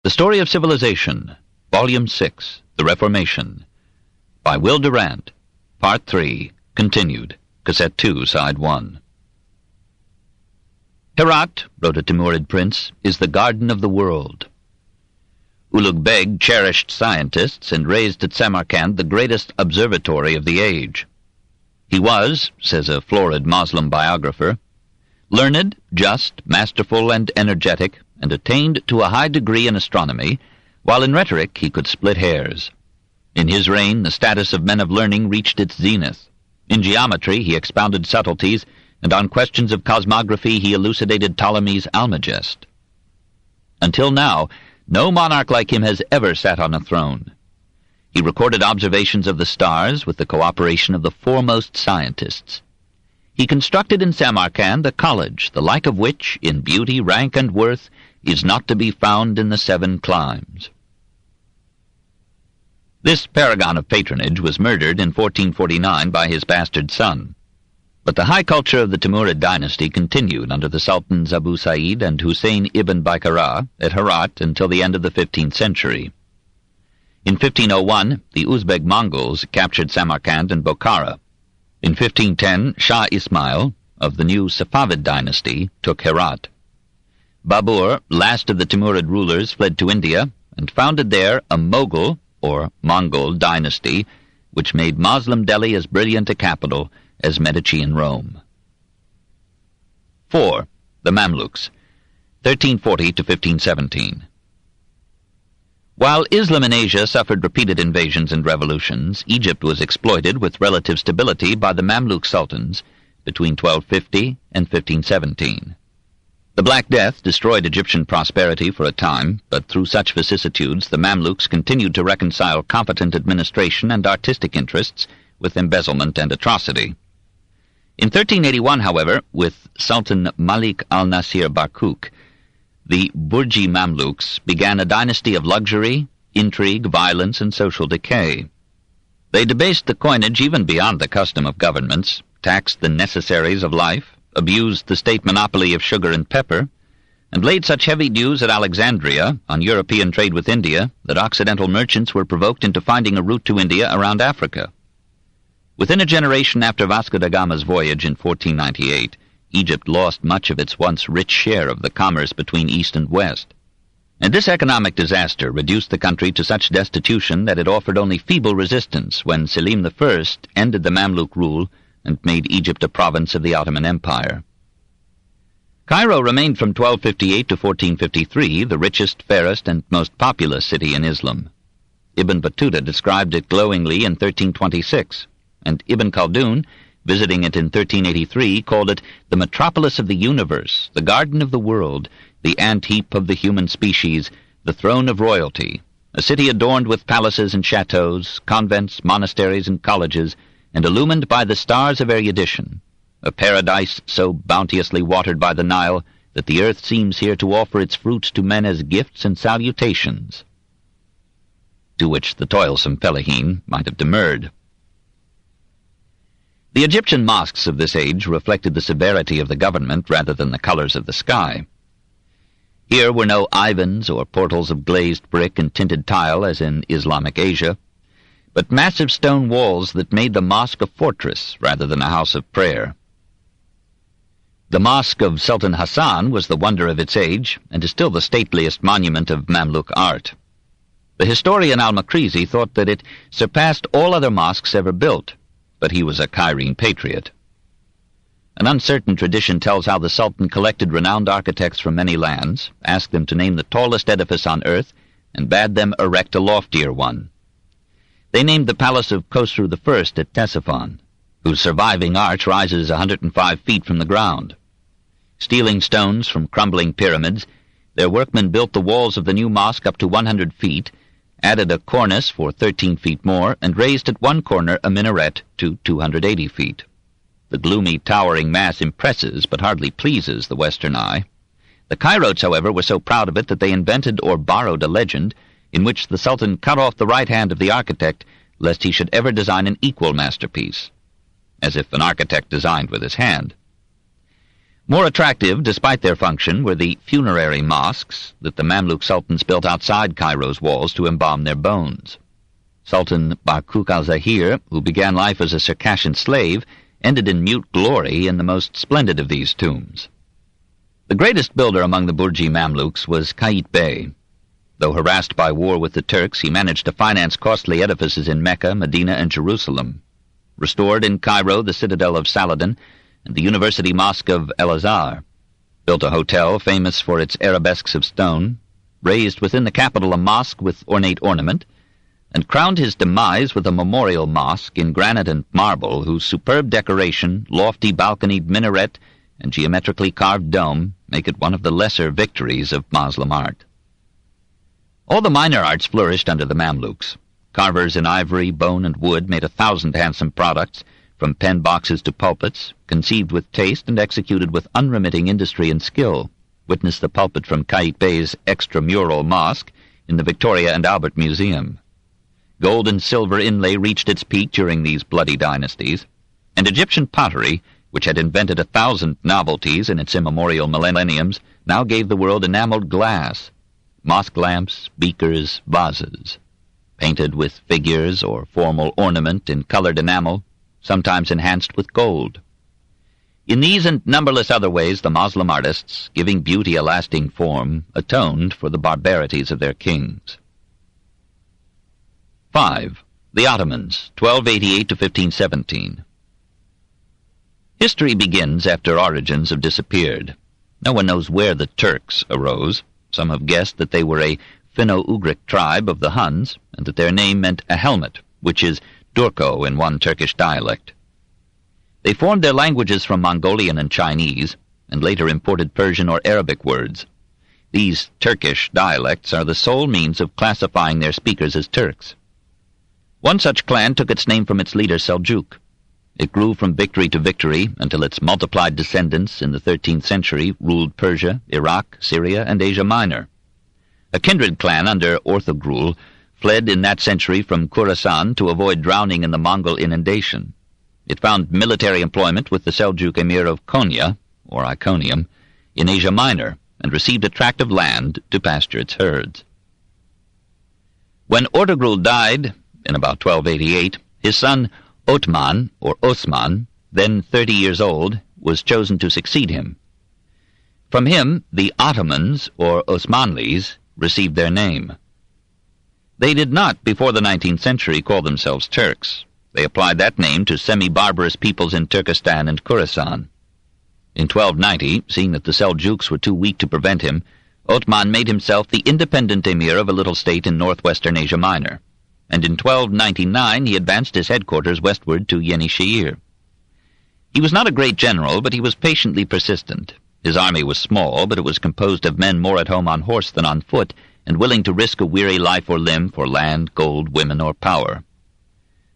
The Story of Civilization, Volume 6, The Reformation, by Will Durant, Part 3, Continued, Cassette 2, Side 1. Herat, wrote a Timurid prince, is the garden of the world. Ulugh Beg cherished scientists and raised at Samarkand the greatest observatory of the age. He was, says a florid Moslem biographer, learned, just, masterful, and energetic, and attained to a high degree in astronomy, while in rhetoric he could split hairs. In his reign the status of men of learning reached its zenith. In geometry he expounded subtleties, and on questions of cosmography he elucidated Ptolemy's Almagest. Until now, no monarch like him has ever sat on a throne. He recorded observations of the stars with the cooperation of the foremost scientists. He constructed in Samarkand a college, the like of which, in beauty, rank, and worth, is not to be found in the 7 climes. This paragon of patronage was murdered in 1449 by his bastard son. But the high culture of the Timurid dynasty continued under the Sultans Abu Sa'id and Hussein ibn Baykara at Herat until the end of the 15th century. In 1501, the Uzbek Mongols captured Samarkand and Bokhara. In 1510, Shah Ismail, of the new Safavid dynasty, took Herat. Babur, last of the Timurid rulers, fled to India and founded there a Mughal, or Mongol, dynasty, which made Moslem Delhi as brilliant a capital as Medicean Rome. 4. The Mamluks, 1340 to 1517. While Islam in Asia suffered repeated invasions and revolutions, Egypt was exploited with relative stability by the Mamluk sultans between 1250 and 1517. The Black Death destroyed Egyptian prosperity for a time, but through such vicissitudes the Mamluks continued to reconcile competent administration and artistic interests with embezzlement and atrocity. In 1381, however, with Sultan Malik al-Nasir Barkuk, the Burji Mamluks began a dynasty of luxury, intrigue, violence, and social decay. They debased the coinage even beyond the custom of governments, taxed the necessaries of life, abused the state monopoly of sugar and pepper, and laid such heavy dues at Alexandria on European trade with India that Occidental merchants were provoked into finding a route to India around Africa. Within a generation after Vasco da Gama's voyage in 1498, Egypt lost much of its once rich share of the commerce between East and West. And this economic disaster reduced the country to such destitution that it offered only feeble resistance when Selim I ended the Mamluk rule and made Egypt a province of the Ottoman Empire. Cairo remained from 1258 to 1453 the richest, fairest, and most populous city in Islam. Ibn Battuta described it glowingly in 1326, and Ibn Khaldun, visiting it in 1383, called it the metropolis of the universe, the garden of the world, the ant-heap of the human species, the throne of royalty, a city adorned with palaces and chateaux, convents, monasteries, and colleges, and illumined by the stars of erudition, a paradise so bounteously watered by the Nile that the earth seems here to offer its fruits to men as gifts and salutations. To which the toilsome Fellahin might have demurred. The Egyptian mosques of this age reflected the severity of the government rather than the colors of the sky. Here were no ivans or portals of glazed brick and tinted tile as in Islamic Asia, but massive stone walls that made the mosque a fortress rather than a house of prayer. The mosque of Sultan Hassan was the wonder of its age, and is still the stateliest monument of Mamluk art. The historian al-Makrizi thought that it surpassed all other mosques ever built, but he was a Cairene patriot. An uncertain tradition tells how the Sultan collected renowned architects from many lands, asked them to name the tallest edifice on earth, and bade them erect a loftier one. They named the palace of Khosru I at Ctesiphon, whose surviving arch rises 105 feet from the ground. Stealing stones from crumbling pyramids, their workmen built the walls of the new mosque up to 100 feet, added a cornice for 13 feet more, and raised at one corner a minaret to 280 feet. The gloomy, towering mass impresses but hardly pleases the Western eye. The Cairotes, however, were so proud of it that they invented or borrowed a legend in which the Sultan cut off the right hand of the architect lest he should ever design an equal masterpiece, as if an architect designed with his hand. More attractive, despite their function, were the funerary mosques that the Mamluk sultans built outside Cairo's walls to embalm their bones. Sultan Barkuk al-Zahir, who began life as a Circassian slave, ended in mute glory in the most splendid of these tombs. The greatest builder among the Burji Mamluks was Kait Bey. Though harassed by war with the Turks, he managed to finance costly edifices in Mecca, Medina, and Jerusalem. Restored in Cairo the citadel of Saladin and the University Mosque of El-Azhar, built a hotel famous for its arabesques of stone, raised within the capital a mosque with ornate ornament, and crowned his demise with a memorial mosque in granite and marble whose superb decoration, lofty balconied minaret, and geometrically carved dome make it one of the lesser victories of Moslem art. All the minor arts flourished under the Mamluks. Carvers in ivory, bone, and wood made 1,000 handsome products, from pen boxes to pulpits, conceived with taste and executed with unremitting industry and skill. Witness the pulpit from Kait Bey's extramural mosque in the Victoria and Albert Museum. Gold and silver inlay reached its peak during these bloody dynasties, and Egyptian pottery, which had invented 1,000 novelties in its immemorial millenniums, now gave the world enameled glass, mosque lamps, beakers, vases, painted with figures or formal ornament in colored enamel, sometimes enhanced with gold. In these and numberless other ways the Moslem artists, giving beauty a lasting form, atoned for the barbarities of their kings. 5. The Ottomans, 1288 to 1517. History begins after origins have disappeared. No one knows where the Turks arose. Some have guessed that they were a Finno-Ugric tribe of the Huns, and that their name meant a helmet, which is Durko in one Turkish dialect. They formed their languages from Mongolian and Chinese, and later imported Persian or Arabic words. These Turkish dialects are the sole means of classifying their speakers as Turks. One such clan took its name from its leader Seljuk. It grew from victory to victory until its multiplied descendants in the 13th century ruled Persia, Iraq, Syria, and Asia Minor. A kindred clan under Orthogrul fled in that century from Khorasan to avoid drowning in the Mongol inundation. It found military employment with the Seljuk emir of Konya, or Iconium, in Asia Minor, and received a tract of land to pasture its herds. When Orthogrul died, in about 1288, his son Ottoman, or Osman, then 30 years old, was chosen to succeed him. From him, the Ottomans, or Osmanlis, received their name. They did not, before the 19th century, call themselves Turks. They applied that name to semi-barbarous peoples in Turkestan and Khorasan. In 1290, seeing that the Seljuks were too weak to prevent him, Ottoman made himself the independent emir of a little state in northwestern Asia Minor, and in 1299 he advanced his headquarters westward to Yenişehir. He was not a great general, but he was patiently persistent. His army was small, but it was composed of men more at home on horse than on foot, and willing to risk a weary life or limb for land, gold, women, or power.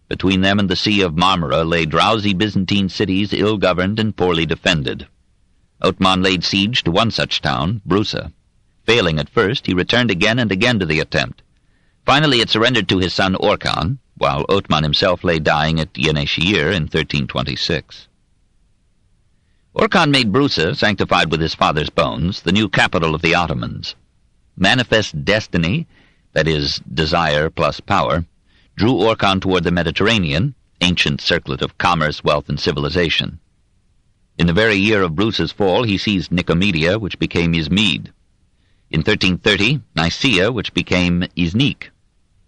Between them and the Sea of Marmara lay drowsy Byzantine cities ill-governed and poorly defended. Ottoman laid siege to one such town, Brusa. Failing at first, he returned again and again to the attempt. Finally it surrendered to his son Orkhan, while Ottoman himself lay dying at Yenişehir in 1326. Orkhan made Brusa, sanctified with his father's bones, the new capital of the Ottomans. Manifest destiny, that is, desire plus power, drew Orkhan toward the Mediterranean, ancient circlet of commerce, wealth, and civilization. In the very year of Brusa's fall, he seized Nicomedia, which became Izmid. In 1330, Nicaea, which became Iznik.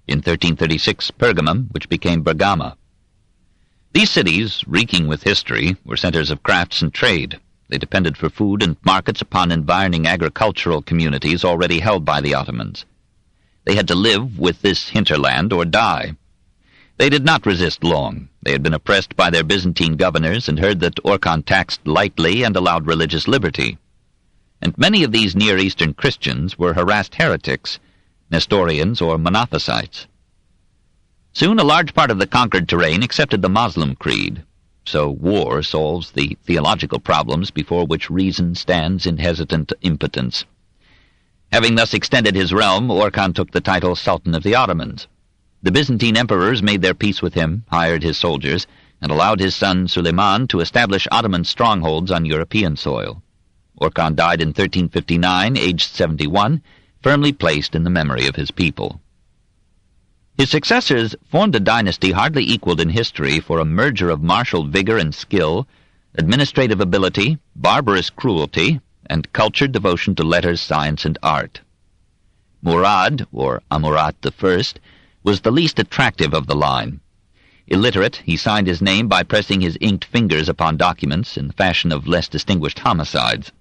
In 1336, Pergamum, which became Bergama. These cities, reeking with history, were centers of crafts and trade. They depended for food and markets upon environing agricultural communities already held by the Ottomans. They had to live with this hinterland or die. They did not resist long. They had been oppressed by their Byzantine governors and heard that Orkhan taxed lightly and allowed religious liberty. And many of these Near Eastern Christians were harassed heretics, Nestorians or Monophysites. Soon a large part of the conquered terrain accepted the Moslem creed, so war solves the theological problems before which reason stands in hesitant impotence. Having thus extended his realm, Orkhan took the title Sultan of the Ottomans. The Byzantine emperors made their peace with him, hired his soldiers, and allowed his son Suleiman to establish Ottoman strongholds on European soil. Orkhan died in 1359, aged 71, firmly placed in the memory of his people. His successors formed a dynasty hardly equaled in history for a merger of martial vigor and skill, administrative ability, barbarous cruelty, and cultured devotion to letters, science, and art. Murad, or Amurat I, was the least attractive of the line. Illiterate, he signed his name by pressing his inked fingers upon documents in the fashion of less distinguished homicides.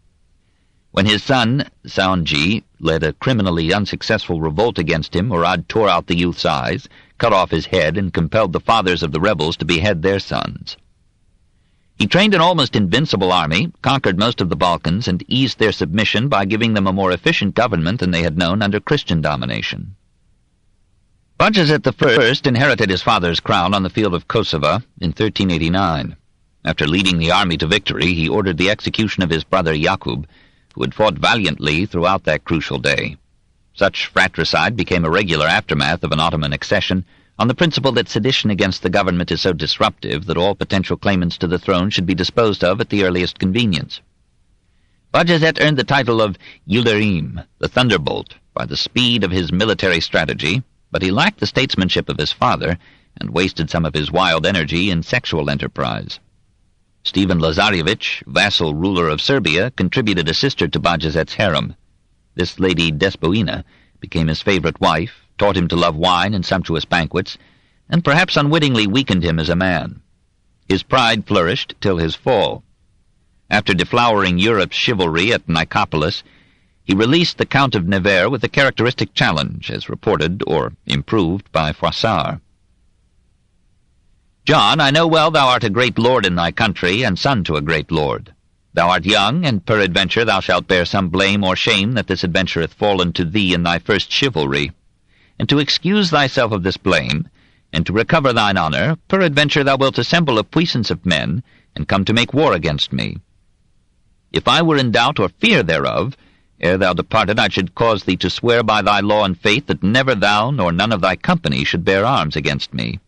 When his son, Saunji, led a criminally unsuccessful revolt against him, Murad tore out the youth's eyes, cut off his head, and compelled the fathers of the rebels to behead their sons. He trained an almost invincible army, conquered most of the Balkans, and eased their submission by giving them a more efficient government than they had known under Christian domination. Bajazet I inherited his father's crown on the field of Kosovo in 1389. After leading the army to victory, he ordered the execution of his brother Yakub, who had fought valiantly throughout that crucial day. Such fratricide became a regular aftermath of an Ottoman accession, on the principle that sedition against the government is so disruptive that all potential claimants to the throne should be disposed of at the earliest convenience. Bajazet earned the title of Yildirim, the Thunderbolt, by the speed of his military strategy, but he lacked the statesmanship of his father and wasted some of his wild energy in sexual enterprise. Stephen Lazarevich, vassal ruler of Serbia, contributed a sister to Bajazet's harem. This lady Despoina became his favorite wife, taught him to love wine and sumptuous banquets, and perhaps unwittingly weakened him as a man. His pride flourished till his fall. After deflowering Europe's chivalry at Nicopolis, he released the Count of Nevers with a characteristic challenge, as reported, or improved, by Froissart. John, I know well thou art a great lord in thy country, and son to a great lord. Thou art young, and peradventure thou shalt bear some blame or shame that this adventure hath fallen to thee in thy first chivalry. And to excuse thyself of this blame, and to recover thine honour, peradventure thou wilt assemble a puissance of men, and come to make war against me. If I were in doubt or fear thereof, ere thou departed I should cause thee to swear by thy law and faith that never thou nor none of thy company should bear arms against me.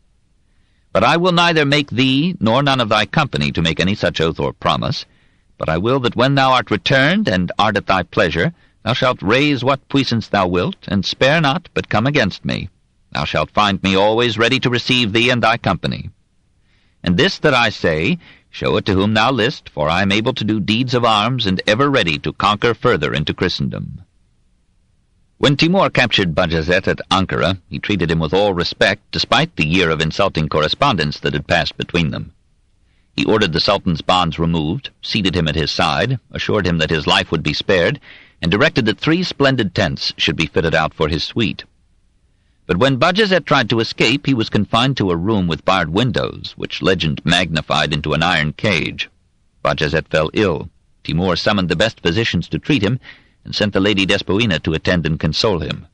But I will neither make thee nor none of thy company to make any such oath or promise, but I will that when thou art returned, and art at thy pleasure, thou shalt raise what puissance thou wilt, and spare not, but come against me. Thou shalt find me always ready to receive thee and thy company. And this that I say, show it to whom thou list, for I am able to do deeds of arms, and ever ready to conquer further into Christendom. When Timur captured Bajazet at Ankara, he treated him with all respect, despite the year of insulting correspondence that had passed between them. He ordered the Sultan's bonds removed, seated him at his side, assured him that his life would be spared, and directed that 3 splendid tents should be fitted out for his suite. But when Bajazet tried to escape, he was confined to a room with barred windows, which legend magnified into an iron cage. Bajazet fell ill. Timur summoned the best physicians to treat him, and sent the Lady Despoina to attend and console him.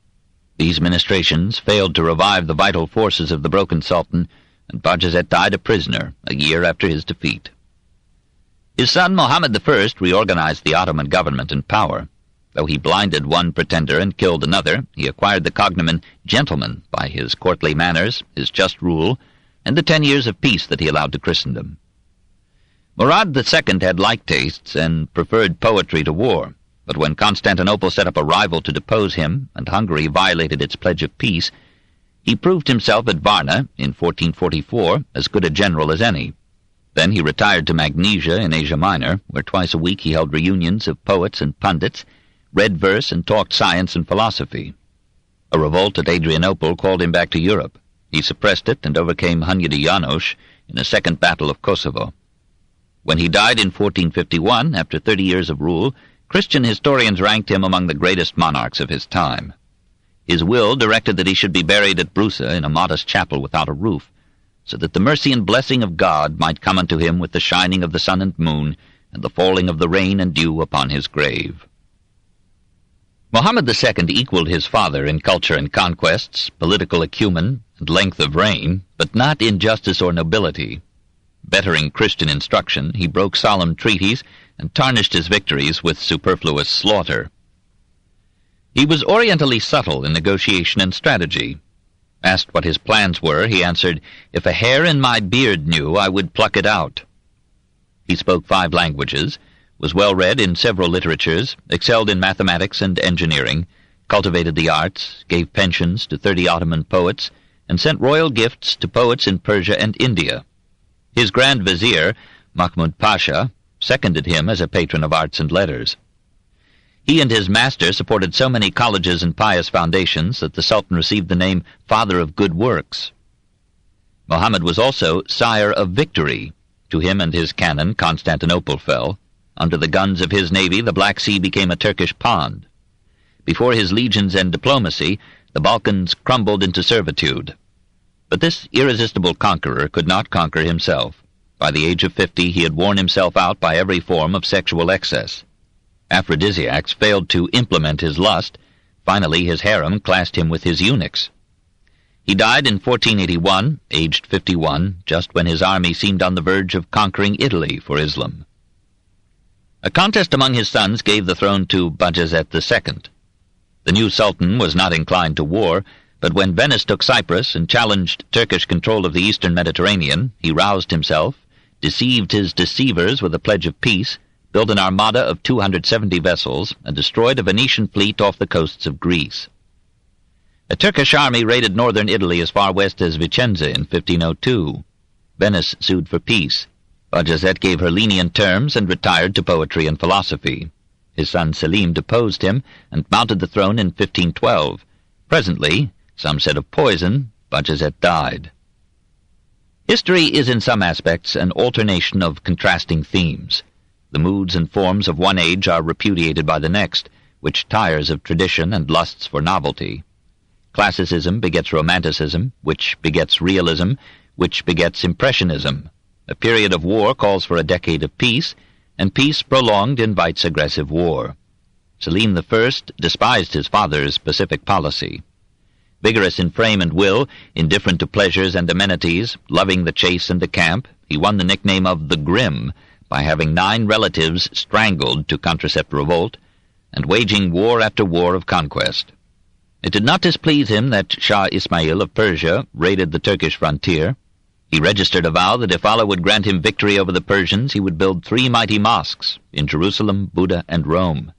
These ministrations failed to revive the vital forces of the broken Sultan, and Bajazet died a prisoner a year after his defeat. His son Mohammed I reorganized the Ottoman government and power. Though he blinded one pretender and killed another, he acquired the cognomen gentleman by his courtly manners, his just rule, and the 10 years of peace that he allowed to Christendom. Murad II had like tastes and preferred poetry to war. But when Constantinople set up a rival to depose him, and Hungary violated its pledge of peace, he proved himself at Varna, in 1444, as good a general as any. Then he retired to Magnesia in Asia Minor, where twice a week he held reunions of poets and pundits, read verse and talked science and philosophy. A revolt at Adrianople called him back to Europe. He suppressed it and overcame Hunyadi János in the Second Battle of Kosovo. When he died in 1451, after 30 years of rule, Christian historians ranked him among the greatest monarchs of his time. His will directed that he should be buried at Brusa in a modest chapel without a roof, so that the mercy and blessing of God might come unto him with the shining of the sun and moon, and the falling of the rain and dew upon his grave. Mohammed II equaled his father in culture and conquests, political acumen, and length of reign, but not in justice or nobility. Bettering Christian instruction, he broke solemn treaties and tarnished his victories with superfluous slaughter. He was orientally subtle in negotiation and strategy. Asked what his plans were, he answered, "If a hair in my beard knew, I would pluck it out." He spoke 5 languages, was well read in several literatures, excelled in mathematics and engineering, cultivated the arts, gave pensions to 30 Ottoman poets, and sent royal gifts to poets in Persia and India. His Grand Vizier, Mahmud Pasha, seconded him as a patron of arts and letters. He and his master supported so many colleges and pious foundations that the Sultan received the name Father of Good Works. Muhammad was also Sire of Victory. To him and his cannon Constantinople fell. Under the guns of his navy the Black Sea became a Turkish pond. Before his legions and diplomacy, the Balkans crumbled into servitude. But this irresistible conqueror could not conquer himself. By the age of 50 he had worn himself out by every form of sexual excess. Aphrodisiacs failed to implement his lust. Finally his harem classed him with his eunuchs. He died in 1481, aged 51, just when his army seemed on the verge of conquering Italy for Islam. A contest among his sons gave the throne to Bajazet II. The new sultan was not inclined to war, but when Venice took Cyprus and challenged Turkish control of the eastern Mediterranean, he roused himself, deceived his deceivers with a pledge of peace, built an armada of 270 vessels, and destroyed a Venetian fleet off the coasts of Greece. A Turkish army raided northern Italy as far west as Vicenza in 1502. Venice sued for peace. Bajazet gave her lenient terms and retired to poetry and philosophy. His son Selim deposed him and mounted the throne in 1512. Presently, some said of poison, Bajazet died. History is in some aspects an alternation of contrasting themes. The moods and forms of one age are repudiated by the next, which tires of tradition and lusts for novelty. Classicism begets Romanticism, which begets realism, which begets Impressionism. A period of war calls for a decade of peace, and peace prolonged invites aggressive war. Selim I despised his father's pacific policy. Vigorous in frame and will, indifferent to pleasures and amenities, loving the chase and the camp, he won the nickname of the Grim by having 9 relatives strangled to contracept revolt, and waging war after war of conquest. It did not displease him that Shah Ismail of Persia raided the Turkish frontier. He registered a vow that if Allah would grant him victory over the Persians, he would build 3 mighty mosques in Jerusalem, Buda, and Rome.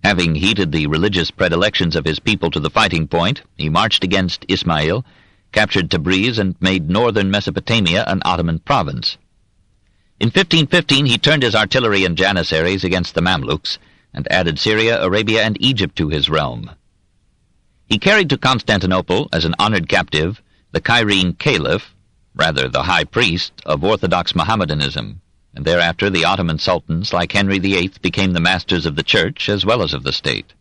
Having heated the religious predilections of his people to the fighting point, he marched against Ismail, captured Tabriz, and made northern Mesopotamia an Ottoman province. In 1515 he turned his artillery and janissaries against the Mamluks, and added Syria, Arabia, and Egypt to his realm. He carried to Constantinople, as an honored captive, the Cairene Caliph, rather the high priest, of Orthodox Mohammedanism, and thereafter the Ottoman sultans, like Henry VIII, became the masters of the church as well as of the state.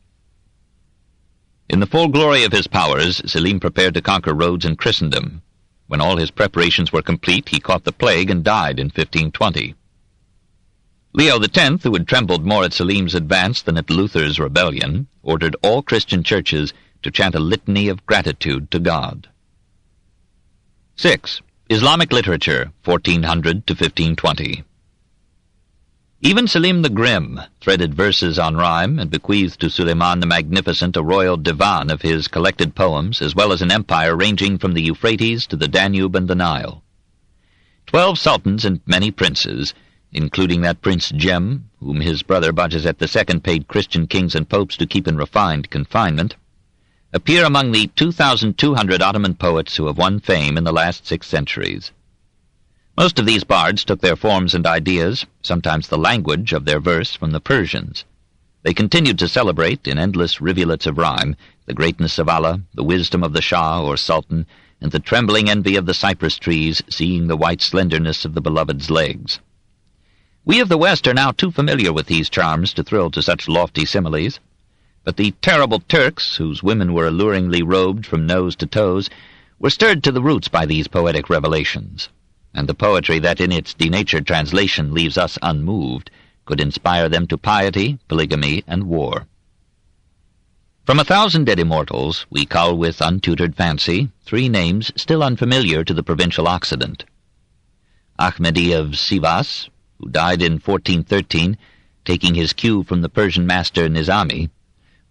In the full glory of his powers, Selim prepared to conquer Rhodes and Christendom. When all his preparations were complete, he caught the plague and died in 1520. Leo X, who had trembled more at Selim's advance than at Luther's rebellion, ordered all Christian churches to chant a litany of gratitude to God. 6. Islamic literature, 1400 to 1520. Even Selim the Grim threaded verses on rhyme and bequeathed to Suleiman the Magnificent a royal divan of his collected poems, as well as an empire ranging from the Euphrates to the Danube and the Nile. 12 sultans and many princes, including that Prince Jem, whom his brother Bajazet II paid Christian kings and popes to keep in refined confinement, appear among the 2,200 Ottoman poets who have won fame in the last 6 centuries. Most of these bards took their forms and ideas, sometimes the language of their verse, from the Persians. They continued to celebrate, in endless rivulets of rhyme, the greatness of Allah, the wisdom of the Shah or Sultan, and the trembling envy of the cypress trees, seeing the white slenderness of the beloved's legs. We of the West are now too familiar with these charms to thrill to such lofty similes. But the terrible Turks, whose women were alluringly robed from nose to toes, were stirred to the roots by these poetic revelations, and the poetry that in its denatured translation leaves us unmoved could inspire them to piety, polygamy, and war. From 1,000 dead immortals we cull with untutored fancy 3 names still unfamiliar to the provincial Occident. Ahmedi of Sivas, who died in 1413, taking his cue from the Persian master Nizami,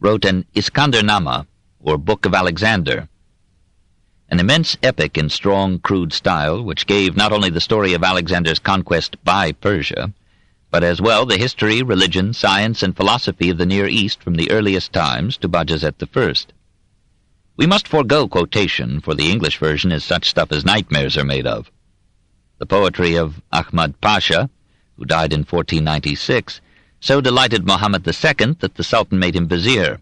wrote an Iskandernama, or Book of Alexander, an immense epic in strong, crude style, which gave not only the story of Alexander's conquest by Persia, but as well the history, religion, science, and philosophy of the Near East from the earliest times to Bajazet I. We must forego quotation, for the English version is such stuff as nightmares are made of. The poetry of Ahmad Pasha, who died in 1496, so delighted Muhammad II that the Sultan made him vizier.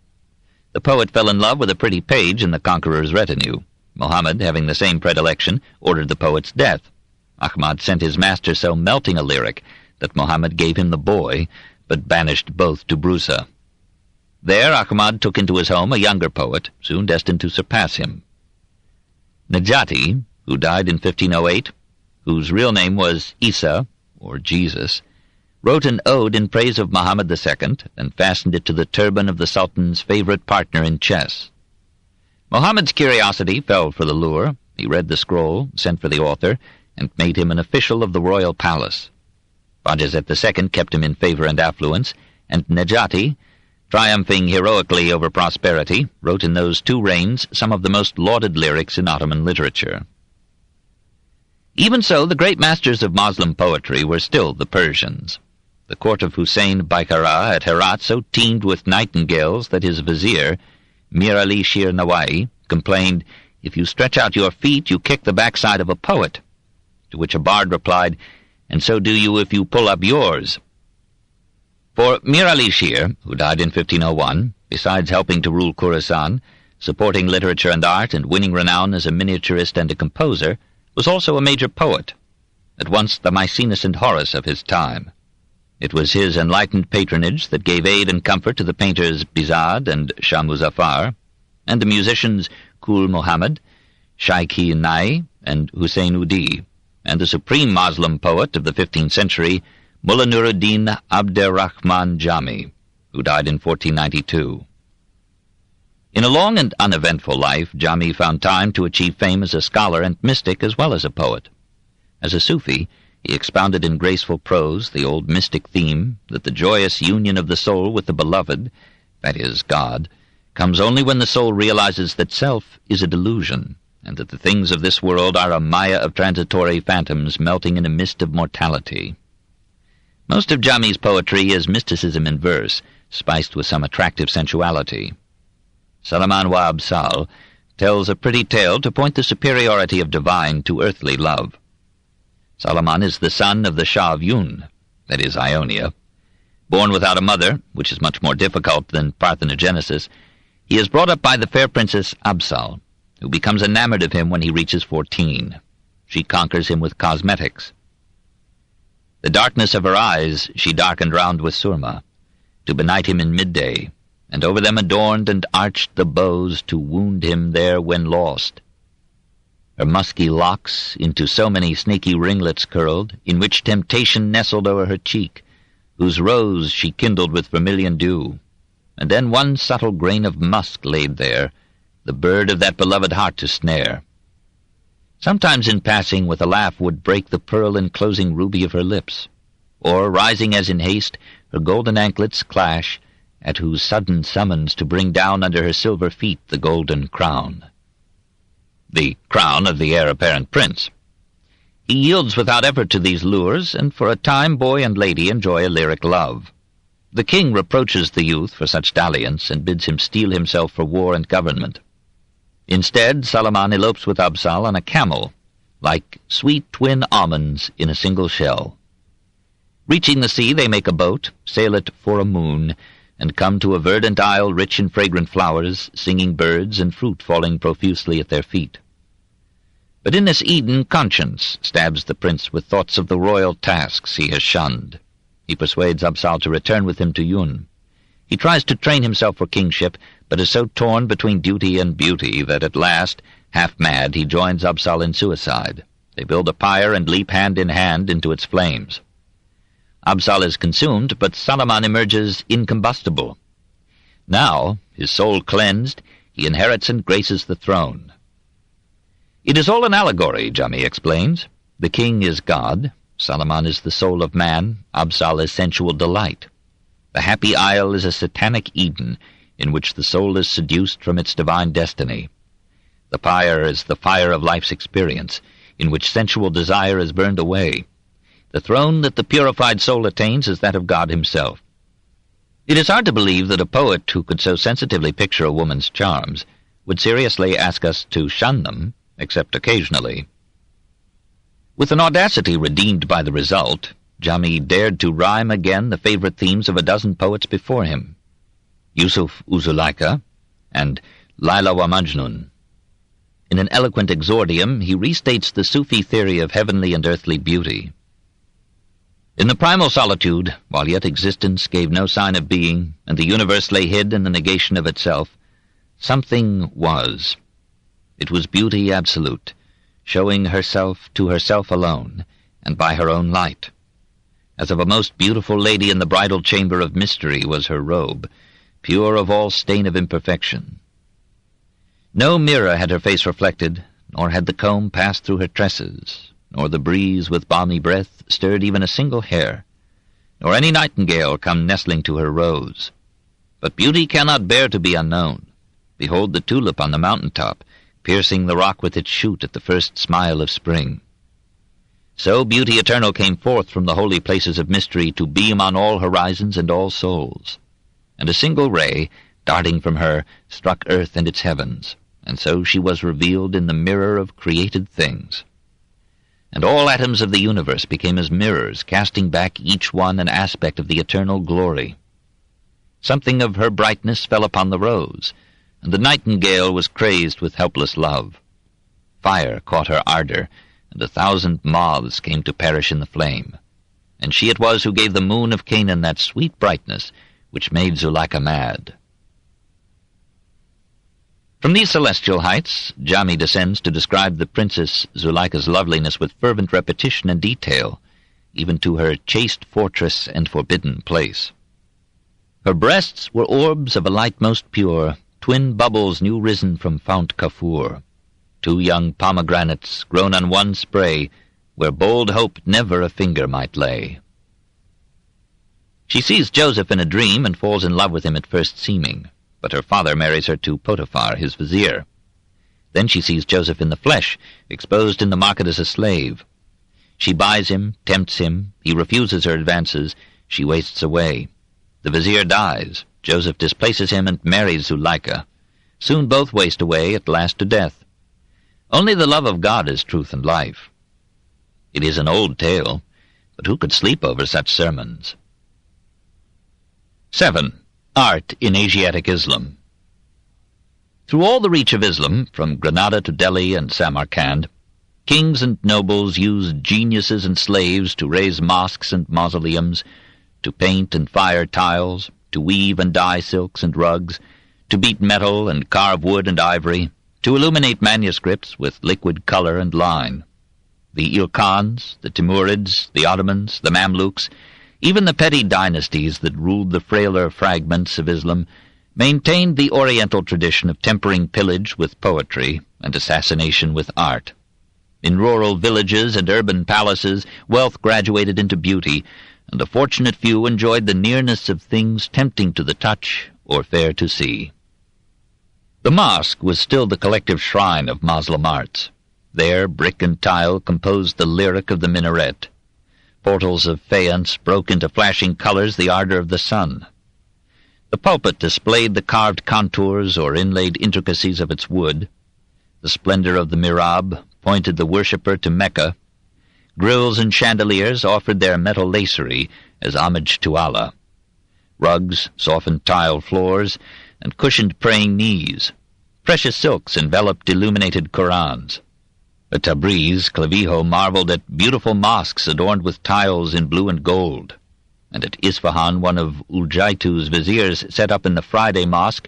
The poet fell in love with a pretty page in the conqueror's retinue. Muhammad, having the same predilection, ordered the poet's death. Ahmad sent his master so melting a lyric that Muhammad gave him the boy, but banished both to Brusa. There Ahmad took into his home a younger poet, soon destined to surpass him. Najati, who died in 1508, whose real name was Isa, or Jesus, wrote an ode in praise of Muhammad II and fastened it to the turban of the Sultan's favorite partner in chess. Muhammad's curiosity fell for the lure. He read the scroll, sent for the author, and made him an official of the royal palace. Bajazet II kept him in favor and affluence, and Najati, triumphing heroically over prosperity, wrote in those 2 reigns some of the most lauded lyrics in Ottoman literature. Even so, the great masters of Moslem poetry were still the Persians. The court of Hussein Baikara at Herat so teemed with nightingales that his vizier, Mir Ali Shir Nawai, complained, "If you stretch out your feet, you kick the backside of a poet," to which a bard replied, "And so do you if you pull up yours." For Mir Ali Shir, who died in 1501, besides helping to rule Khorasan, supporting literature and art, and winning renown as a miniaturist and a composer, was also a major poet, at once the Maecenas and Horace of his time. It was his enlightened patronage that gave aid and comfort to the painters Bizad and Shah Muzaffar, and the musicians Kul Muhammad, Shaikh-i Nai, and Hussein Udi, and the supreme Moslem poet of the 15th century, Mullah Nuruddin Abderrahman Jami, who died in 1492. In a long and uneventful life, Jami found time to achieve fame as a scholar and mystic as well as a poet. As a Sufi, he expounded in graceful prose the old mystic theme that the joyous union of the soul with the beloved, that is, God, comes only when the soul realizes that self is a delusion, and that the things of this world are a maya of transitory phantoms melting in a mist of mortality. Most of Jami's poetry is mysticism in verse, spiced with some attractive sensuality. Salaman wa Absal tells a pretty tale to point the superiority of divine to earthly love. Salaman is the son of the Shah of Yun, that is, Ionia. Born without a mother, which is much more difficult than parthenogenesis, he is brought up by the fair princess Absal, who becomes enamored of him when he reaches 14. She conquers him with cosmetics. The darkness of her eyes she darkened round with surma, to benight him in midday, and over them adorned and arched the bows to wound him there when lost. Her musky locks into so many snaky ringlets curled, in which temptation nestled o'er her cheek, whose rose she kindled with vermilion dew, and then one subtle grain of musk laid there, the bird of that beloved heart to snare. Sometimes in passing with a laugh would break the pearl-enclosing ruby of her lips, or, rising as in haste, her golden anklets clash, at whose sudden summons to bring down under her silver feet the golden crown. The crown of the heir-apparent prince. He yields without effort to these lures, and for a time boy and lady enjoy a lyric love. The king reproaches the youth for such dalliance, and bids him steel himself for war and government. Instead, Salaman elopes with Absal on a camel, like sweet twin almonds in a single shell. Reaching the sea, they make a boat, sail it for a moon, and come to a verdant isle rich in fragrant flowers, singing birds, and fruit falling profusely at their feet. But in this Eden conscience stabs the prince with thoughts of the royal tasks he has shunned. He persuades Absal to return with him to Yun. He tries to train himself for kingship, but is so torn between duty and beauty that at last, half-mad, he joins Absal in suicide. They build a pyre and leap hand in hand into its flames. Absal is consumed, but Salaman emerges incombustible. Now, his soul cleansed, he inherits and graces the throne. It is all an allegory, Jami explains. The king is God, Salaman is the soul of man, Absal is sensual delight. The happy isle is a satanic Eden, in which the soul is seduced from its divine destiny. The pyre is the fire of life's experience, in which sensual desire is burned away. The throne that the purified soul attains is that of God himself. It is hard to believe that a poet who could so sensitively picture a woman's charms would seriously ask us to shun them, except occasionally. With an audacity redeemed by the result, Jami dared to rhyme again the favorite themes of a dozen poets before him, Yusuf u Zulaika and Laila wa Majnun. In an eloquent exordium, he restates the Sufi theory of heavenly and earthly beauty. In the primal solitude, while yet existence gave no sign of being, and the universe lay hid in the negation of itself, something was. It was beauty absolute, showing herself to herself alone, and by her own light. As of a most beautiful lady in the bridal chamber of mystery was her robe, pure of all stain of imperfection. No mirror had her face reflected, nor had the comb passed through her tresses, nor the breeze with balmy breath stirred even a single hair, nor any nightingale come nestling to her rose. But beauty cannot bear to be unknown. Behold the tulip on the mountain-top, piercing the rock with its shoot at the first smile of spring. So beauty eternal came forth from the holy places of mystery to beam on all horizons and all souls. And a single ray, darting from her, struck earth and its heavens, and so she was revealed in the mirror of created things. And all atoms of the universe became as mirrors, casting back each one an aspect of the eternal glory. Something of her brightness fell upon the rose, and the nightingale was crazed with helpless love. Fire caught her ardor, and 1,000 moths came to perish in the flame. And she it was who gave the moon of Canaan that sweet brightness which made Zuleika mad. From these celestial heights, Jami descends to describe the Princess Zuleika's loveliness with fervent repetition and detail, even to her chaste fortress and forbidden place. Her breasts were orbs of a light most pure, twin bubbles new risen from Fount Kafur, 2 young pomegranates grown on one spray, where bold hope never a finger might lay. She sees Joseph in a dream and falls in love with him at first seeming, but her father marries her to Potiphar, his vizier. Then she sees Joseph in the flesh, exposed in the market as a slave. She buys him, tempts him, he refuses her advances, she wastes away. The vizier dies, Joseph displaces him and marries Zuleika. Soon both waste away, at last to death. Only the love of God is truth and life. It is an old tale, but who could sleep over such sermons? 7. Art in Asiatic Islam. Through all the reach of Islam, from Granada to Delhi and Samarkand, kings and nobles used geniuses and slaves to raise mosques and mausoleums, to paint and fire tiles, to weave and dye silks and rugs, to beat metal and carve wood and ivory, to illuminate manuscripts with liquid color and line. The Ilkhans, the Timurids, the Ottomans, the Mamluks, even the petty dynasties that ruled the frailer fragments of Islam maintained the Oriental tradition of tempering pillage with poetry and assassination with art. In rural villages and urban palaces, wealth graduated into beauty, and the fortunate few enjoyed the nearness of things tempting to the touch or fair to see. The mosque was still the collective shrine of Moslem arts. There, brick and tile composed the lyric of the minaret. Portals of faience broke into flashing colors the ardor of the sun. The pulpit displayed the carved contours or inlaid intricacies of its wood. The splendor of the mihrab pointed the worshipper to Mecca. Grills and chandeliers offered their metal lacery as homage to Allah. Rugs softened tile floors and cushioned praying knees. Precious silks enveloped illuminated Qurans. At Tabriz, Clavijo marveled at beautiful mosques adorned with tiles in blue and gold, and at Isfahan one of Uljaitu's viziers set up in the Friday mosque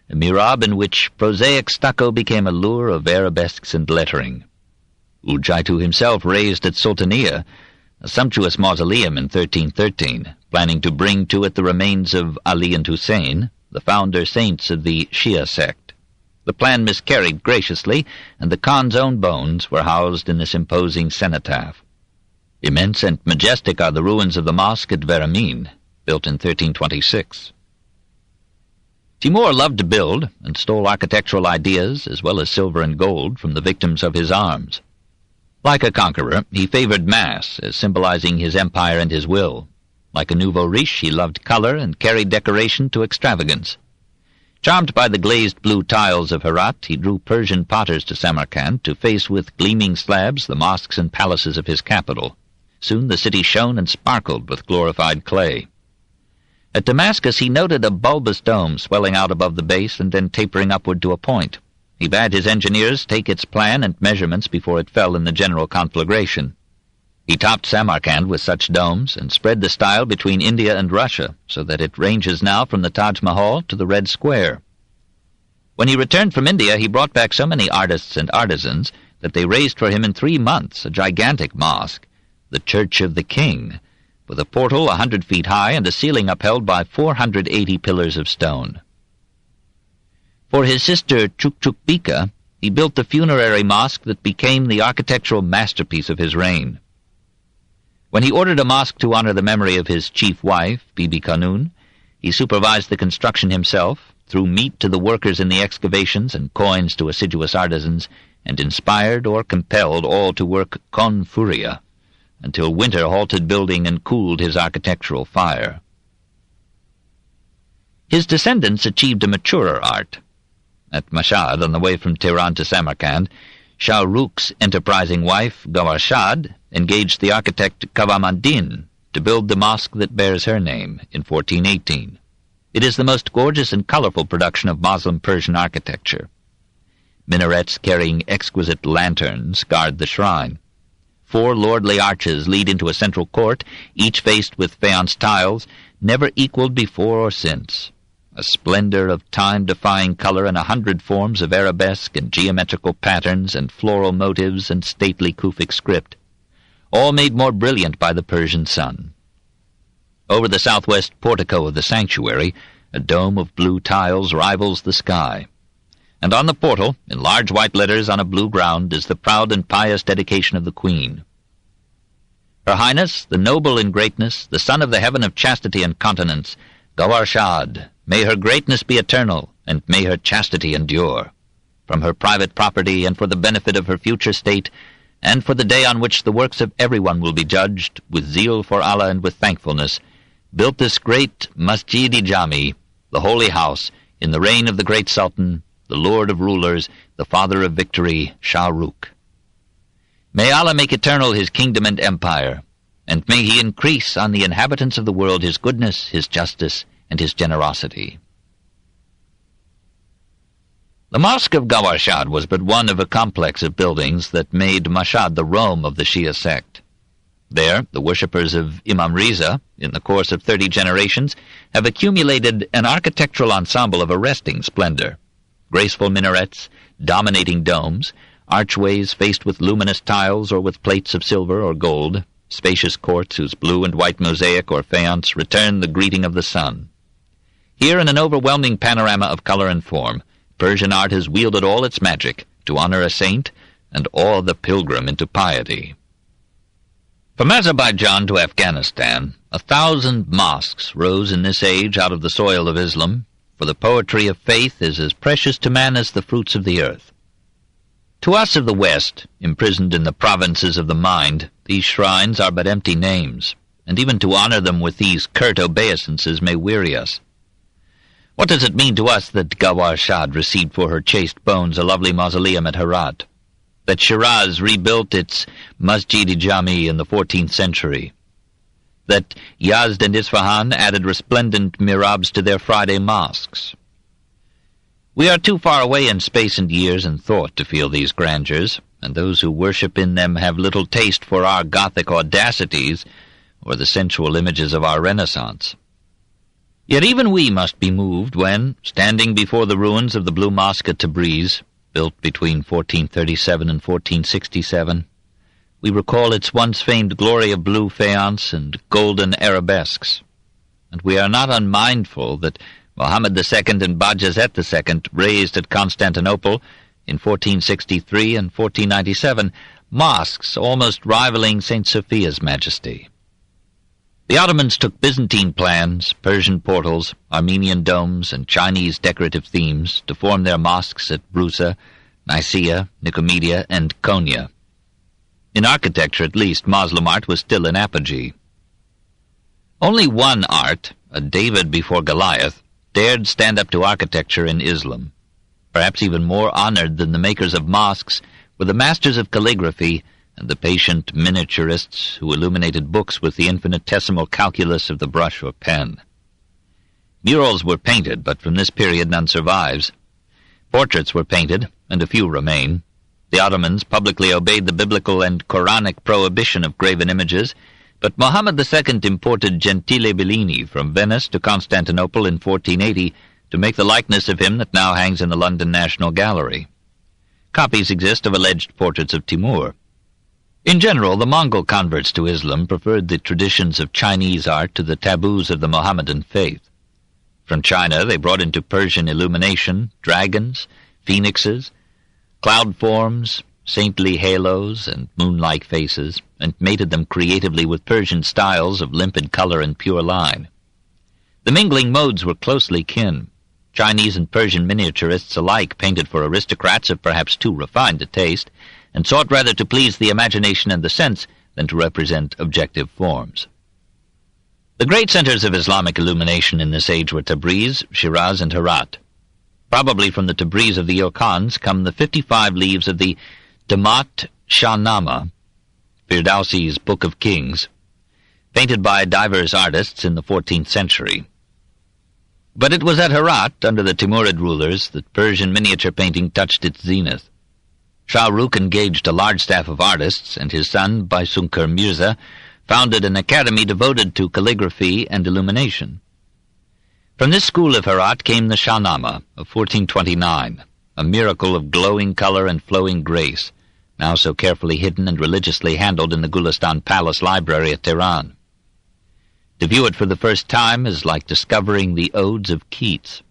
a mihrab in which prosaic stucco became a lure of arabesques and lettering. Uljaitu himself raised at Sultaniya a sumptuous mausoleum in 1313, planning to bring to it the remains of Ali and Hussein, the founder saints of the Shia sect. The plan miscarried graciously, and the Khan's own bones were housed in this imposing cenotaph. Immense and majestic are the ruins of the mosque at Veramin, built in 1326. Timur loved to build, and stole architectural ideas, as well as silver and gold, from the victims of his arms. Like a conqueror, he favored mass as symbolizing his empire and his will. Like a nouveau riche, he loved color and carried decoration to extravagance. Charmed by the glazed blue tiles of Herat, he drew Persian potters to Samarkand to face with gleaming slabs the mosques and palaces of his capital. Soon the city shone and sparkled with glorified clay. At Damascus he noted a bulbous dome swelling out above the base and then tapering upward to a point. He bade his engineers take its plan and measurements before it fell in the general conflagration. He topped Samarkand with such domes and spread the style between India and Russia, so that it ranges now from the Taj Mahal to the Red Square. When he returned from India, he brought back so many artists and artisans that they raised for him in 3 months a gigantic mosque, the Church of the King, with a portal 100 feet high and a ceiling upheld by 480 pillars of stone. For his sister Chukchukbika, he built the funerary mosque that became the architectural masterpiece of his reign. When he ordered a mosque to honor the memory of his chief wife, Bibi Kanun, he supervised the construction himself, threw meat to the workers in the excavations and coins to assiduous artisans, and inspired or compelled all to work con furia, until winter halted building and cooled his architectural fire. His descendants achieved a maturer art. At Mashhad, on the way from Tehran to Samarkand, Shah Rukh's enterprising wife, Gawhar Shad, engaged the architect Kavamanddin to build the mosque that bears her name in 1418. It is the most gorgeous and colorful production of Muslim Persian architecture. Minarets carrying exquisite lanterns guard the shrine. 4 lordly arches lead into a central court, each faced with faience tiles, never equaled before or since. A splendor of time-defying color and 100 forms of arabesque and geometrical patterns and floral motives and stately Kufic script, all made more brilliant by the Persian sun. Over the southwest portico of the sanctuary, a dome of blue tiles rivals the sky. And on the portal, in large white letters on a blue ground, is the proud and pious dedication of the Queen. Her Highness, the noble in greatness, the son of the heaven of chastity and continence, Gawhar Shad, may her greatness be eternal, and may her chastity endure. From her private property, and for the benefit of her future state, and for the day on which the works of everyone will be judged, with zeal for Allah and with thankfulness, built this great Masjid-i-Jami, the holy house, in the reign of the great Sultan, the Lord of rulers, the father of victory, Shah Rukh. May Allah make eternal his kingdom and empire, and may he increase on the inhabitants of the world his goodness, his justice, and his generosity. The Mosque of Gawhar Shad was but one of a complex of buildings that made Mashhad the Rome of the Shia sect. There, the worshippers of Imam Riza, in the course of 30 generations, have accumulated an architectural ensemble of arresting splendor. Graceful minarets, dominating domes, archways faced with luminous tiles or with plates of silver or gold, spacious courts whose blue and white mosaic or faience return the greeting of the sun. Here, in an overwhelming panorama of color and form, Persian art has wielded all its magic to honor a saint and awe the pilgrim into piety. From Azerbaijan to Afghanistan, 1,000 mosques rose in this age out of the soil of Islam, for the poetry of faith is as precious to man as the fruits of the earth. To us of the West, imprisoned in the provinces of the mind, these shrines are but empty names, and even to honor them with these curt obeisances may weary us. What does it mean to us that Gawhar Shad received for her chaste bones a lovely mausoleum at Herat, that Shiraz rebuilt its Masjid-i-Jami in the 14th century, that Yazd and Isfahan added resplendent mihrabs to their Friday mosques? We are too far away in space and years and thought to feel these grandeurs, and those who worship in them have little taste for our Gothic audacities or the sensual images of our Renaissance. Yet even we must be moved when, standing before the ruins of the Blue Mosque at Tabriz, built between 1437 and 1467, we recall its once famed glory of blue faience and golden arabesques, and we are not unmindful that Mohammed II and Bajazet II raised at Constantinople in 1463 and 1497 mosques almost rivaling St. Sophia's majesty. The Ottomans took Byzantine plans, Persian portals, Armenian domes, and Chinese decorative themes to form their mosques at Brusa, Nicaea, Nicomedia, and Konya. In architecture, at least, Moslem art was still in apogee. Only one art, a David before Goliath, dared stand up to architecture in Islam. Perhaps even more honored than the makers of mosques were the masters of calligraphy and the patient miniaturists who illuminated books with the infinitesimal calculus of the brush or pen. Murals were painted, but from this period none survives. Portraits were painted, and a few remain. The Ottomans publicly obeyed the biblical and Quranic prohibition of graven images, but Muhammad II imported Gentile Bellini from Venice to Constantinople in 1480 to make the likeness of him that now hangs in the London National Gallery. Copies exist of alleged portraits of Timur. In general, the Mongol converts to Islam preferred the traditions of Chinese art to the taboos of the Mohammedan faith. From China they brought into Persian illumination, dragons, phoenixes, cloud forms, saintly halos, and moon-like faces, and mated them creatively with Persian styles of limpid color and pure line. The mingling modes were closely kin. Chinese and Persian miniaturists alike painted for aristocrats of perhaps too refined a taste, and sought rather to please the imagination and the sense than to represent objective forms. The great centers of Islamic illumination in this age were Tabriz, Shiraz, and Herat. Probably from the Tabriz of the Ilkhans come the 55 leaves of the Damat Shahnama, Firdausi's Book of Kings, painted by divers artists in the 14th century. But it was at Herat, under the Timurid rulers, that Persian miniature painting touched its zenith. Shah Rukh engaged a large staff of artists, and his son, Baysunkur Mirza, founded an academy devoted to calligraphy and illumination. From this school of Herat came the Shahnama of 1429, a miracle of glowing color and flowing grace, now so carefully hidden and religiously handled in the Gulistan Palace Library at Tehran. To view it for the first time is like discovering the odes of Keats.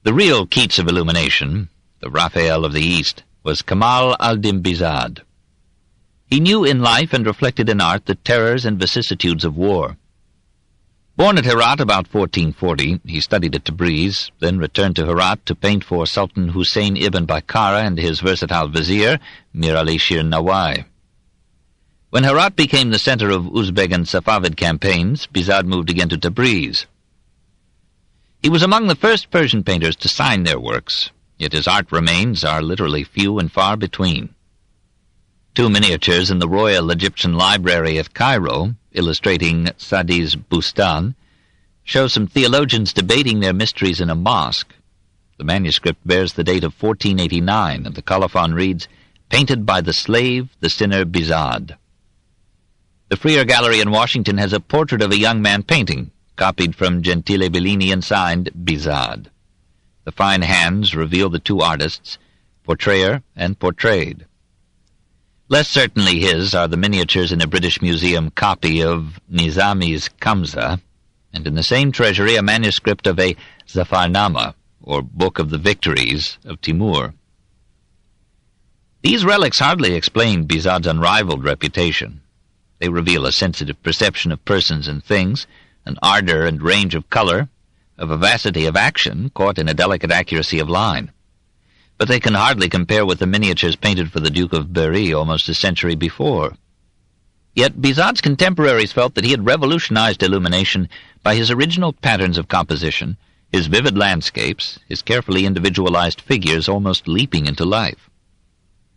The real Keats of illumination, the Raphael of the East, was Kamal al-Din Bizad. He knew in life and reflected in art the terrors and vicissitudes of war. Born at Herat about 1440, he studied at Tabriz, then returned to Herat to paint for Sultan Hussein ibn Baykara and his versatile vizier, Mir Ali Shir Nawai. When Herat became the center of Uzbek and Safavid campaigns, Bizad moved again to Tabriz. He was among the first Persian painters to sign their works, yet his art remains are literally few and far between. 2 miniatures in the Royal Egyptian Library at Cairo, illustrating Sadi's Bustan, show some theologians debating their mysteries in a mosque. The manuscript bears the date of 1489, and the colophon reads, "Painted by the slave, the sinner Bizad." The Freer Gallery in Washington has a portrait of a young man painting, copied from Gentile Bellini and signed Bizad. The fine hands reveal the 2 artists, portrayer and portrayed. Less certainly his are the miniatures in a British Museum copy of Nizami's Kamsa, and in the same treasury a manuscript of a Zafarnama, or Book of the Victories, of Timur. These relics hardly explain Bizad's unrivaled reputation. They reveal a sensitive perception of persons and things, an ardor and range of color, a vivacity of action caught in a delicate accuracy of line. But they can hardly compare with the miniatures painted for the Duke of Berry almost a century before. Yet Bizad's contemporaries felt that he had revolutionized illumination by his original patterns of composition, his vivid landscapes, his carefully individualized figures almost leaping into life.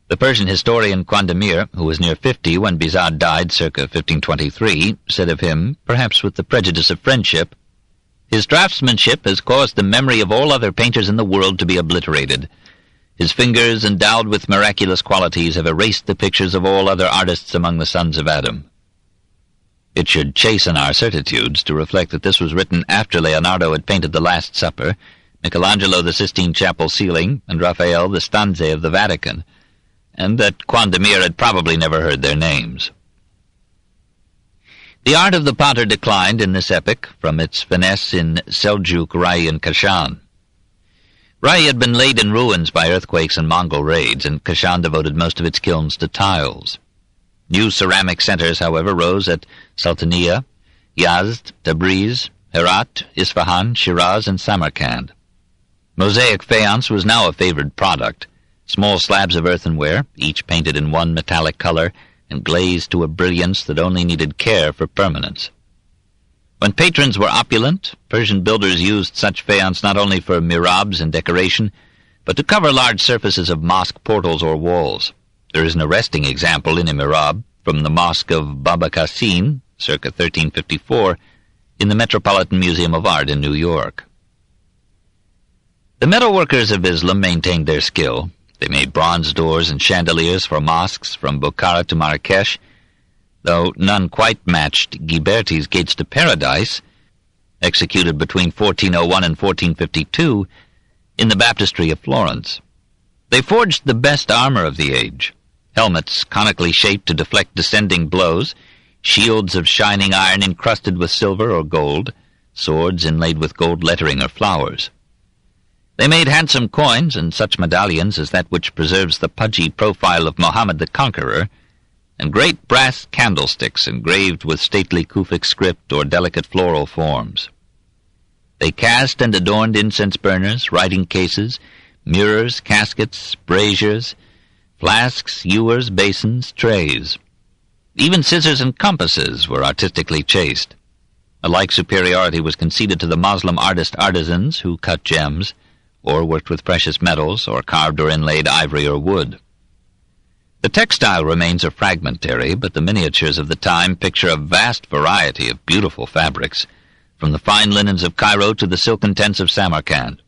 The Persian historian Kandemir, who was near 50 when Bizad died circa 1523, said of him, perhaps with the prejudice of friendship, "His draftsmanship has caused the memory of all other painters in the world to be obliterated. His fingers, endowed with miraculous qualities, have erased the pictures of all other artists among the sons of Adam." It should chasten our certitudes to reflect that this was written after Leonardo had painted the Last Supper, Michelangelo the Sistine Chapel ceiling, and Raphael the stanze of the Vatican, and that Kandemir had probably never heard their names. The art of the potter declined in this epoch from its finesse in Seljuk, Rai, and Kashan. Rai had been laid in ruins by earthquakes and Mongol raids, and Kashan devoted most of its kilns to tiles. New ceramic centers, however, rose at Sultaniya, Yazd, Tabriz, Herat, Isfahan, Shiraz, and Samarkand. Mosaic faience was now a favored product. Small slabs of earthenware, each painted in one metallic color and glazed to a brilliance that only needed care for permanence. When patrons were opulent, Persian builders used such faience not only for mihrabs and decoration, but to cover large surfaces of mosque portals or walls. There is an arresting example in a mihrab from the Mosque of Baba Qasim, circa 1354, in the Metropolitan Museum of Art in New York. The metalworkers of Islam maintained their skill. They made bronze doors and chandeliers for mosques from Bukhara to Marrakesh, though none quite matched Ghiberti's Gates to Paradise, executed between 1401 and 1452 in the baptistry of Florence. They forged the best armor of the age, helmets conically shaped to deflect descending blows, shields of shining iron encrusted with silver or gold, swords inlaid with gold lettering or flowers. They made handsome coins and such medallions as that which preserves the pudgy profile of Mohammed the Conqueror, and great brass candlesticks engraved with stately Kufic script or delicate floral forms. They cast and adorned incense burners, writing cases, mirrors, caskets, braziers, flasks, ewers, basins, trays. Even scissors and compasses were artistically chased. A like superiority was conceded to the Moslem artisans who cut gems, or worked with precious metals, or carved or inlaid ivory or wood. The textile remains are fragmentary, but the miniatures of the time picture a vast variety of beautiful fabrics, from the fine linens of Cairo to the silken tents of Samarkand.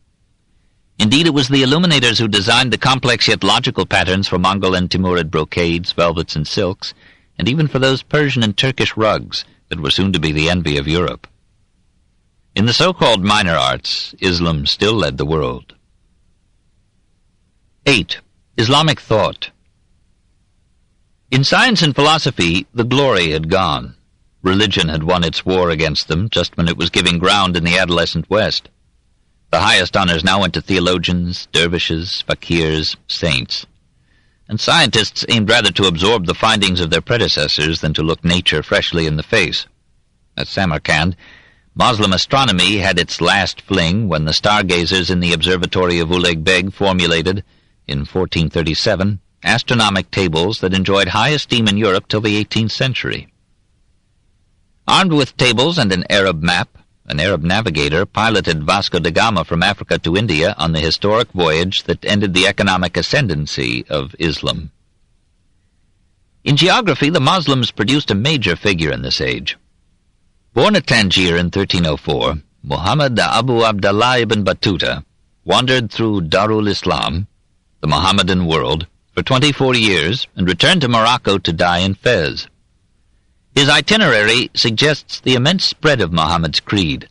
Indeed, it was the illuminators who designed the complex yet logical patterns for Mongol and Timurid brocades, velvets, and silks, and even for those Persian and Turkish rugs that were soon to be the envy of Europe. In the so-called minor arts, Islam still led the world. 8. Islamic thought. In science and philosophy, the glory had gone. Religion had won its war against them just when it was giving ground in the adolescent West. The highest honors now went to theologians, dervishes, fakirs, saints. And scientists aimed rather to absorb the findings of their predecessors than to look nature freshly in the face. At Samarkand, Moslem astronomy had its last fling when the stargazers in the observatory of Uleg Beg formulated, in 1437, astronomic tables that enjoyed high esteem in Europe till the 18th century. Armed with tables and an Arab map, an Arab navigator piloted Vasco da Gama from Africa to India on the historic voyage that ended the economic ascendancy of Islam. In geography, the Muslims produced a major figure in this age. Born at Tangier in 1304, Muhammad Abu Abdallah ibn Battuta wandered through Darul Islam, the Mohammedan world, for 24 years and returned to Morocco to die in Fez. His itinerary suggests the immense spread of Muhammad's creed.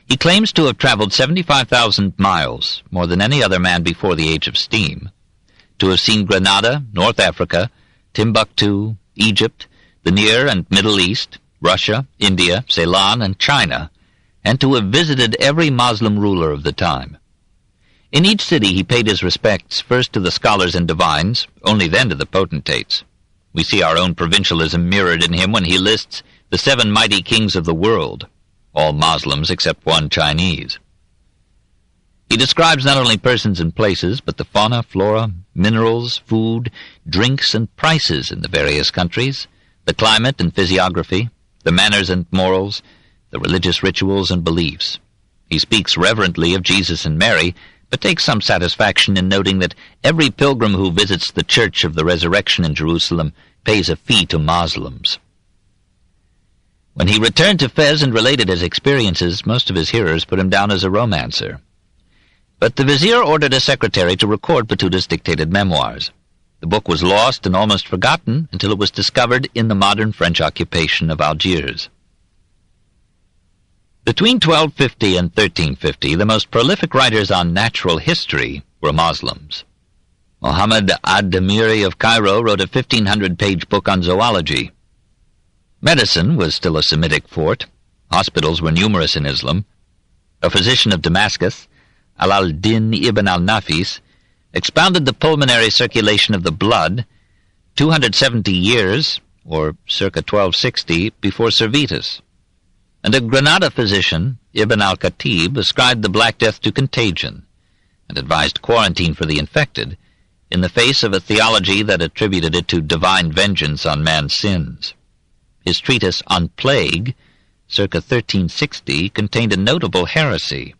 He claims to have traveled 75,000 miles, more than any other man before the age of steam, to have seen Granada, North Africa, Timbuktu, Egypt, the Near and Middle East, Russia, India, Ceylon, and China, and to have visited every Moslem ruler of the time. In each city he paid his respects first to the scholars and divines, only then to the potentates. We see our own provincialism mirrored in him when he lists the 7 mighty kings of the world, all Moslems except one Chinese. He describes not only persons and places, but the fauna, flora, minerals, food, drinks, and prices in the various countries, the climate and physiography, the manners and morals, the religious rituals and beliefs. He speaks reverently of Jesus and Mary, but takes some satisfaction in noting that every pilgrim who visits the Church of the Resurrection in Jerusalem pays a fee to Muslims. When he returned to Fez and related his experiences, most of his hearers put him down as a romancer. But the vizier ordered a secretary to record Batuta's dictated memoirs. The book was lost and almost forgotten until it was discovered in the modern French occupation of Algiers. Between 1250 and 1350, the most prolific writers on natural history were Muslims. Muhammad ad-Damiri of Cairo wrote a 1,500-page book on zoology. Medicine was still a Semitic fort. Hospitals were numerous in Islam. A physician of Damascus, Al-al-Din ibn al-Nafis, expounded the pulmonary circulation of the blood 270 years, or circa 1260, before Servetus. And a Granada physician, Ibn al-Khatib, ascribed the Black Death to contagion, and advised quarantine for the infected, in the face of a theology that attributed it to divine vengeance on man's sins. His treatise on plague, circa 1360, contained a notable heresy.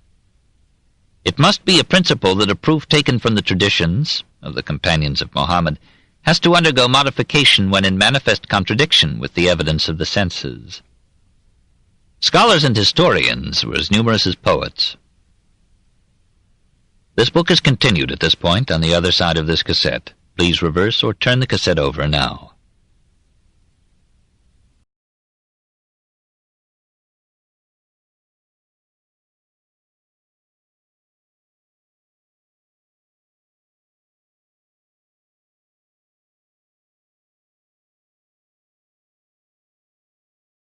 It must be a principle that a proof taken from the traditions of the companions of Mohammed has to undergo modification when in manifest contradiction with the evidence of the senses. Scholars and historians were as numerous as poets. This book is continued at this point on the other side of this cassette. Please reverse or turn the cassette over now.